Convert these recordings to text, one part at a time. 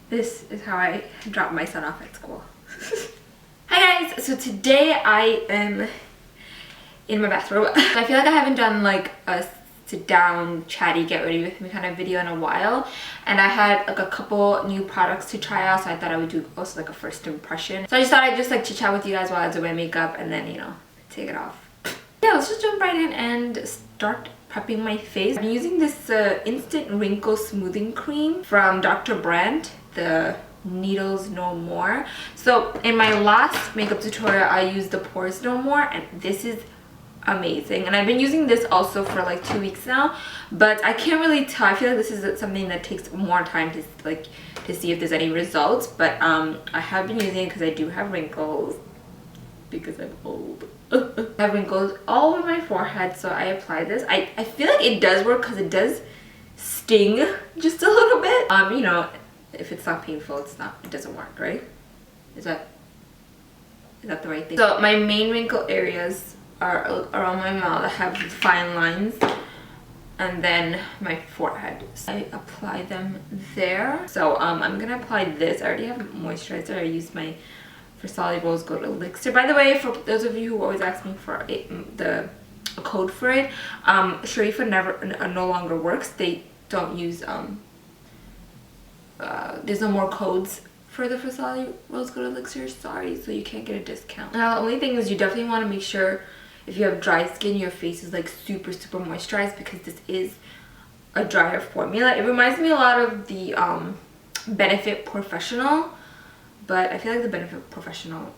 This is how I drop my son off at school. Hi guys, so today I am in my bathrobe. I feel like I haven't done like a sit down, chatty, get ready with me kind of video in a while, and I had like a couple new products to try out, so I thought I would do also like a first impression. So I just thought I'd just like chit chat with you guys while I do my makeup and then, you know, take it off. Yeah, let's just jump right in and start prepping my face. I'm using this instant wrinkle smoothing cream from Dr. Brandt, the Needles No More. So in my last makeup tutorial I used the Pores No More, and this is amazing, and I've been using this also for like 2 weeks now, but I can't really tell. I feel like this is something that takes more time to see if there's any results, but I have been using it because I do have wrinkles, because I'm old. I have wrinkles all over my forehead, so I apply this. I feel like it does work because it does sting just a little bit. You know, if it's not painful, it doesn't work, right? Is that the right thing? So my main wrinkle areas are around my mouth. I have fine lines, and then my forehead. So I apply them there. So I'm gonna apply this. I already have moisturizer. I used my Farsali Rose Gold Elixir. By the way, for those of you who always ask me for a code for it, Sharifa no longer works. They don't use there's no more codes for the Farsali Rose Gold Elixir, sorry, so you can't get a discount. Now the only thing is you definitely want to make sure if you have dry skin, your face is like super moisturized, because this is a drier formula. It reminds me a lot of the Benefit Professional, but I feel like the Benefit Professional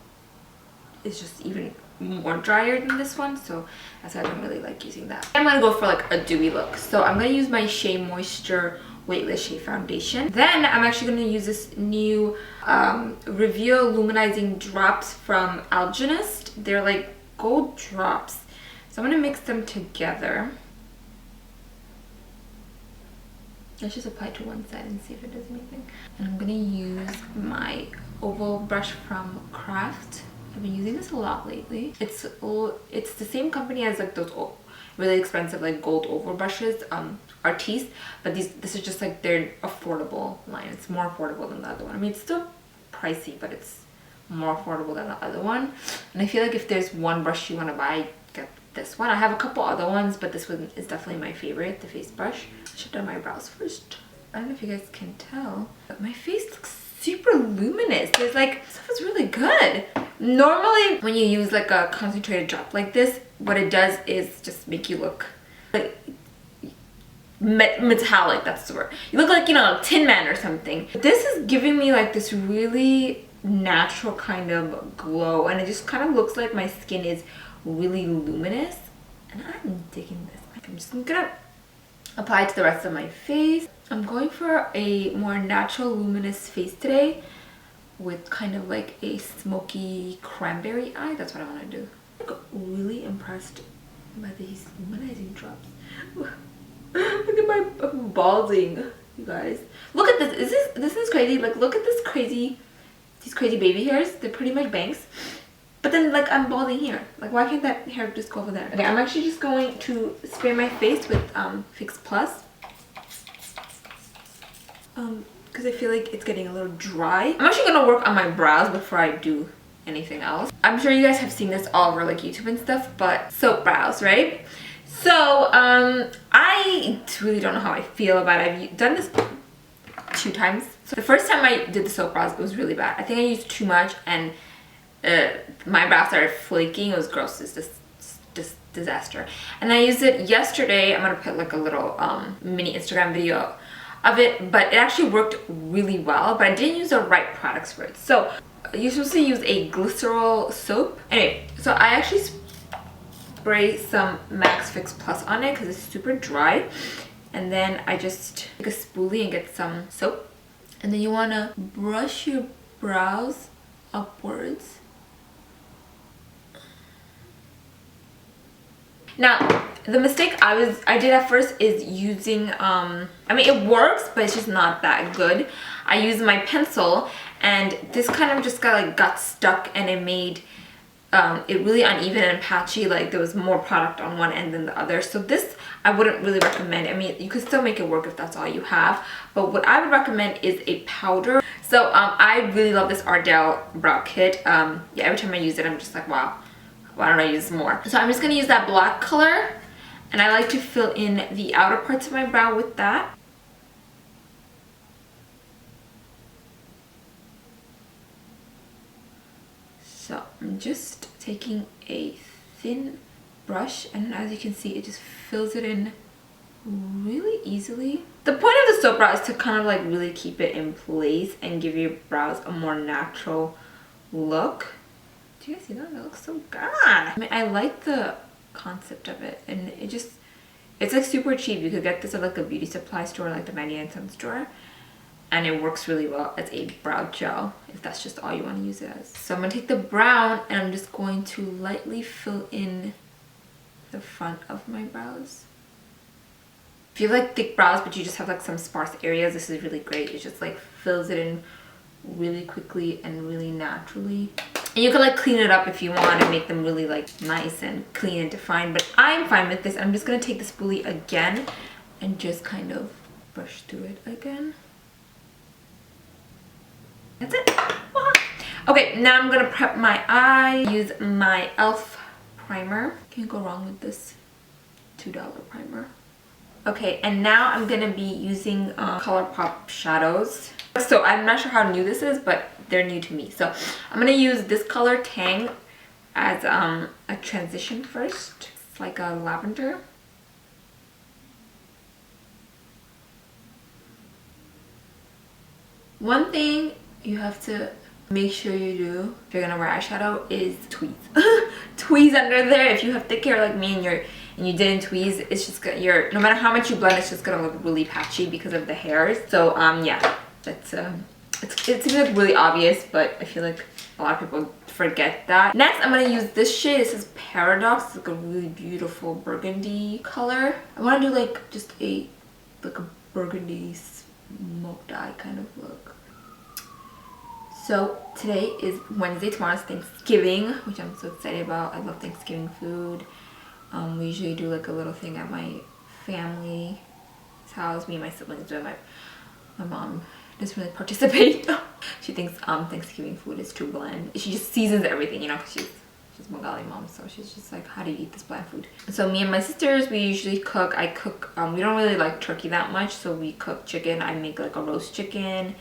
is just even more drier than this one, so that's why I don't really like using that. I'm gonna go for like a dewy look, so I'm gonna use my Shea Moisture Weightless Shea Foundation. Then I'm actually going to use this new Reveal Luminizing Drops from Algenist. They're like gold drops. So I'm going to mix them together. Let's just apply to one side and see if it does anything. And I'm going to use my oval brush from Craft. I've been using this a lot lately. It's the same company as like those really expensive like gold oval brushes, Artiste, but this is just like their affordable line. It's more affordable than the other one. I mean, it's still pricey, but it's more affordable than the other one. And I feel like if there's one brush you want to buy, get this one. I have a couple other ones, but this one is definitely my favorite, the face brush. I should have done my brows first. I don't know if you guys can tell, but my face looks super luminous. There's like, stuff is really good. Normally when you use like a concentrated drop like this, what it does is just make you look like metallic. That's the word. You look like, you know, Tin Man or something. This is giving me like this really natural kind of glow, and it just kind of looks like my skin is really luminous, and I'm digging this. I'm just gonna apply it to the rest of my face. I'm going for a more natural luminous face today with kind of like a smoky cranberry eye. That's what I want to do. I'm really impressed by these luminizing drops. Look at my, I'm balding, you guys. Look at this. This is crazy. Like, look at these crazy baby hairs. They're pretty much bangs. But then like I'm balding here. Like, why can't that hair just go over there? Okay, I'm actually just going to spray my face with Fix Plus. Because I feel like it's getting a little dry. I'm actually gonna work on my brows before I do anything else. I'm sure you guys have seen this all over like YouTube and stuff, but soap brows, right? So I really don't know how I feel about it. I've done this 2 times. So the first time I did the soap brows, it was really bad. I think I used too much, and my brows started flaking. It was gross. It's just disaster. And I used it yesterday. I'm gonna put like a little mini Instagram video of it, but it actually worked really well, but I didn't use the right products for it. So you're supposed to use a glycerol soap. Anyway, so I actually spray some Max Fix Plus on it because it's super dry, and then I just take a spoolie and get some soap, and then you want to brush your brows upwards. Now the mistake I did at first is using I mean, it works, but it's just not that good. I used my pencil, and this kind of just got stuck, and it made it really uneven and patchy. Like, there was more product on one end than the other. So this I wouldn't really recommend. I mean, you could still make it work if that's all you have, but what I would recommend is a powder. So I really love this Ardell brow kit. Yeah, every time I use it, I'm just like, wow, why don't I use more? So I'm just gonna use that black color, and I like to fill in the outer parts of my brow with that. So I'm just taking a thin brush, and as you can see, it just fills it in really easily. The point of the soap brow is to kind of like really keep it in place and give your brows a more natural look. Do you guys see that? That looks so good. I mean, I like the concept of it, and it's like super cheap. You could get this at like a beauty supply store, like the 99-cent store, and it works really well as a brow gel if that's just all you want to use it as. So I'm gonna take the brown and I'm just going to lightly fill in the front of my brows. If you have like thick brows but you just have like some sparse areas, this is really great. It just like fills it in really quickly and really naturally. And you can like clean it up if you want and make them really like nice and clean and defined, but I'm fine with this. I'm just gonna take the spoolie again and just kind of brush through it again. That's it. Okay, now I'm gonna prep my eye. Use my e.l.f. primer. Can't go wrong with this $2 primer. Okay, and now I'm gonna be using Colourpop shadows. So I'm not sure how new this is, but they're new to me. So I'm gonna use this color Tang as a transition first. It's like a lavender. One thing you have to make sure you do if you're gonna wear eyeshadow is tweeze. Tweeze under there. If you have thick hair like me and you didn't tweeze, it's just gonna, no matter how much you blend, it's just gonna look really patchy because of the hairs. So yeah, it seems like really obvious, but I feel like a lot of people forget that. Next, I'm gonna use this shade. This is Paradox. It's like a really beautiful burgundy color. I want to do like just a burgundy smoked eye kind of look. So today is Wednesday, tomorrow's Thanksgiving, which I'm so excited about. I love Thanksgiving food. We usually do like a little thing at my family's house, me and my siblings, but my mom doesn't really participate. She thinks Thanksgiving food is too bland. She just seasons everything, you know, because she's Bengali mom, so she's just like, how do you eat this bland food? So me and my sisters, we usually cook. I cook, we don't really like turkey that much, so we cook chicken. I make like a roast chicken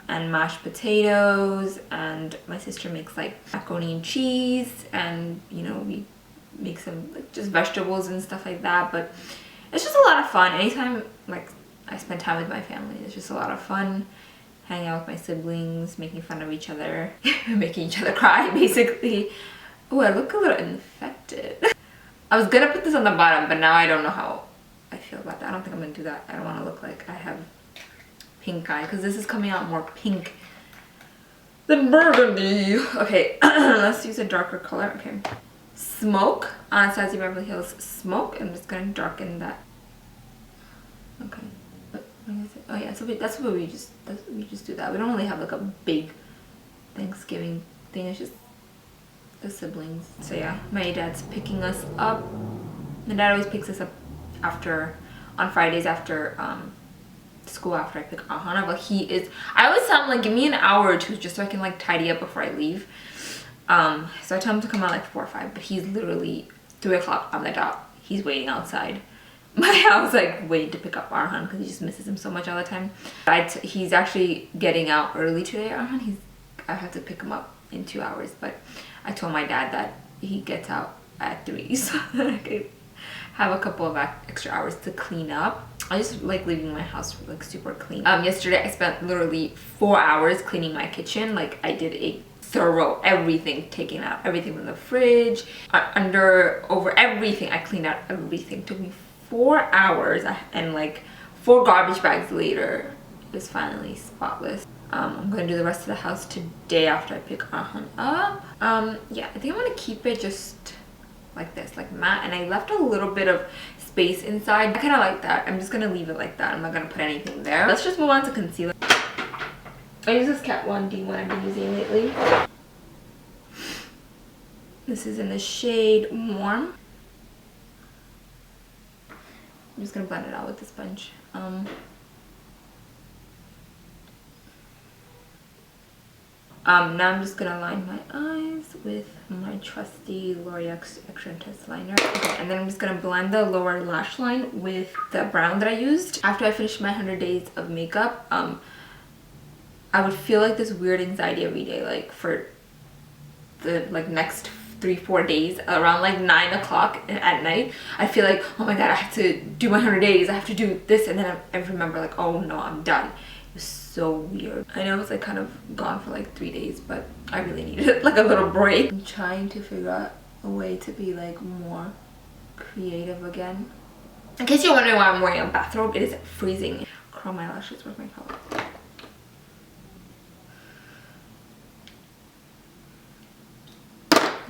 and mashed potatoes, and my sister makes like macaroni and cheese, and you know, we make some like just vegetables and stuff like that. But it's just a lot of fun. Anytime like I spend time with my family, it's just a lot of fun hanging out with my siblings, making fun of each other, making each other cry basically. Oh, I look a little infected. I was gonna put this on the bottom, but now I don't know how I feel about that. I don't think I'm gonna do that. I don't want to look like I have pink eye, because this is coming out more pink than burgundy. Okay, let's use a darker color. Okay, Smoke, Anastasia Beverly Hills Smoke. I'm just gonna darken that. Okay, but what is it? Oh yeah, so that's what we just do that. We don't really have like a big Thanksgiving thing. It's just the siblings. So yeah, my dad's picking us up. My dad always picks us up on Fridays after school, after I pick Ahana, but I always tell him like, give me an hour or two just so I can like tidy up before I leave. So I tell him to come out like 4 or 5, but he's literally 3 o'clock on the dot. He's waiting outside my house, like waiting to pick up Arhan because he just misses him so much all the time. He's actually getting out early today, Arhan. I have to pick him up in 2 hours, but I told my dad that he gets out at 3 so that I could have a couple of extra hours to clean up. I just like leaving my house like super clean. Yesterday I spent literally 4 hours cleaning my kitchen. Like I did a thorough everything, taking out everything from the fridge, over everything. I cleaned out everything. It took me 4 hours, and like 4 garbage bags later, it was finally spotless. I'm gonna do the rest of the house today after I pick Arhan up. Yeah, I think I'm gonna keep it just like this, like matte, and I left a little bit of space inside. I kind of like that. I'm just gonna leave it like that. I'm not gonna put anything there. Let's just move on to concealer. I use this Kat 1D one I've been using lately. This is in the shade Warm. I'm just gonna blend it out with the sponge. Now I'm just gonna line my eyes with my trusty L'Oreal Extra Intense liner. Okay, and then I'm just gonna blend the lower lash line with the brown that I used. After I finish my 100 days of makeup, I would feel like this weird anxiety every day, like for the next 3-4 days around like 9 o'clock at night. I feel like, oh my god, I have to do my 100 days, I have to do this, and then I remember like, oh no, I'm done. It was so weird. I know it's like kind of gone for like 3 days, but I really needed like a little break. I'm trying to figure out a way to be like more creative again. In case you're wondering why I'm wearing a bathrobe, it is freezing. Curl my lashes with my palette.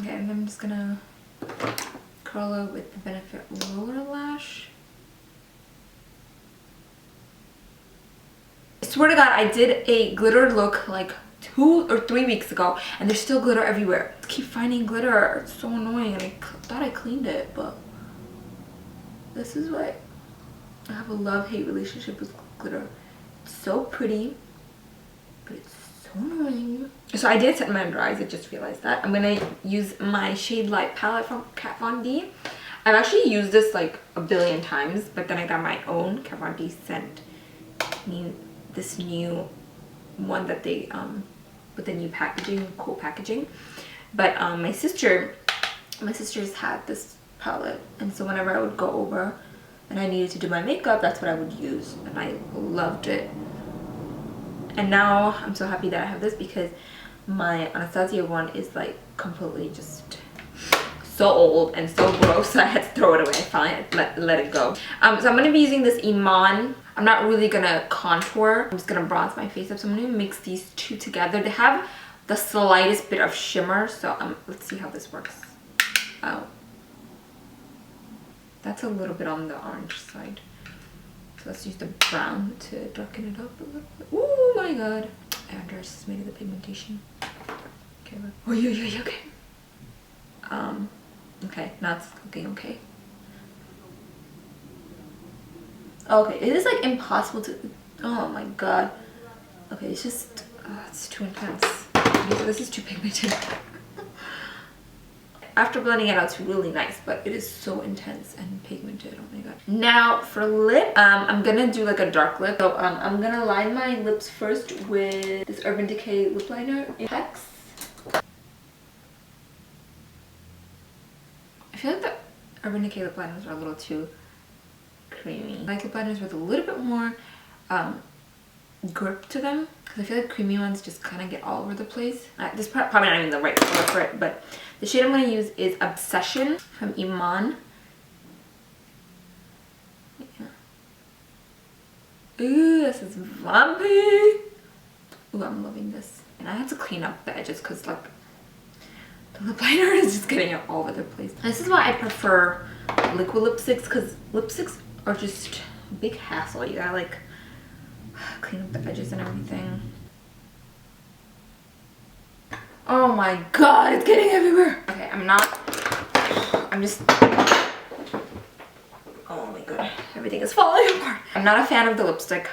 Okay, and I'm just gonna curl it with the Benefit Roller Lash. I swear to god, I did a glitter look like 2 or 3 weeks ago, and there's still glitter everywhere. I keep finding glitter. It's so annoying, and I thought I cleaned it, but this is why I have a love-hate relationship with glitter. It's so pretty, but it's so annoying. So I did set my under eyes, I just realized that. I'm gonna use my Shade Light palette from Kat Von D. I've actually used this like a billion times, but then I got my own. Kat Von D sent me this new one that they with the new packaging, cool packaging. But my sisters had this palette, and so whenever I would go over and I needed to do my makeup, that's what I would use, and I loved it. And now I'm so happy that I have this, because my Anastasia one is like completely just so old and so gross, so I had to throw it away. I finally let it go. So I'm going to be using this Iman. I'm not really going to contour. I'm just going to bronze my face up. So I'm going to mix these two together. They have the slightest bit of shimmer, so let's see how this works. Oh, that's a little bit on the orange side. So let's use the brown to darken it up a little bit. Oh my god. I underestimated the pigmentation. Okay, look. Oh, yeah, okay. Okay, now it's looking okay. Okay, it is like impossible to, oh my god. Okay, it's just, it's too intense. This is too pigmented. After blending it out, it's really nice, but it is so intense and pigmented. Oh my god. Now for lip, I'm gonna do like a dark lip. So I'm gonna line my lips first with this Urban Decay lip liner in Hex. I feel like the Urban Decay lip liners are a little too creamy. I like lip liners with a little bit more grip to them, because I feel like creamy ones just kind of get all over the place. This is probably not even the right color for it, but the shade I'm going to use is Obsession from Iman. Yeah. Ooh, this is vampy. Ooh, I'm loving this. And I have to clean up the edges because like the lip liner is just getting it all over the place. This is why I prefer liquid lipsticks, because lipsticks are just a big hassle. You gotta like clean up the edges and everything. Oh my god, it's getting everywhere. Okay, I'm just, oh my god, everything is falling apart. I'm not a fan of the lipstick.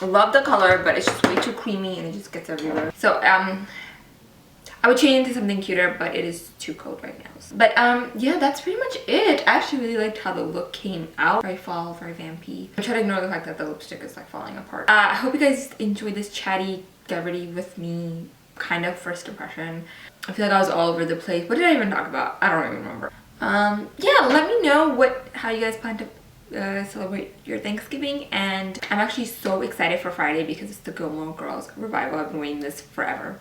I love the color, but it's just way too creamy and it just gets everywhere. So I would change into something cuter, but it is too cold right now. But yeah, that's pretty much it. I actually really liked how the look came out. Very fall, very vampy. I try to ignore the fact that the lipstick is like falling apart. I hope you guys enjoyed this chatty, get ready with me kind of first impression. I feel like I was all over the place. What did I even talk about? I don't even remember. Yeah, let me know how you guys plan to celebrate your Thanksgiving, and I'm actually so excited for Friday because it's the Gilmore Girls revival. I've been waiting this forever,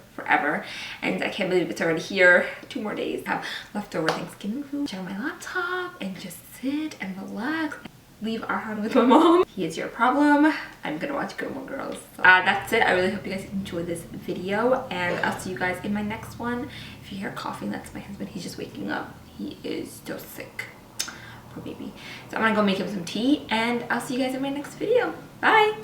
and I can't believe it's already here. 2 more days. I have leftover Thanksgiving food. Check on my laptop and just sit and relax. Leave Arhan with my mom. He is your problem. I'm gonna watch Gilmore Girls. So, that's it. I really hope you guys enjoyed this video, and I'll see you guys in my next one. If you hear coughing, that's my husband. He's just waking up. He is still sick. Poor baby. So I'm gonna go make him some tea, and I'll see you guys in my next video. Bye!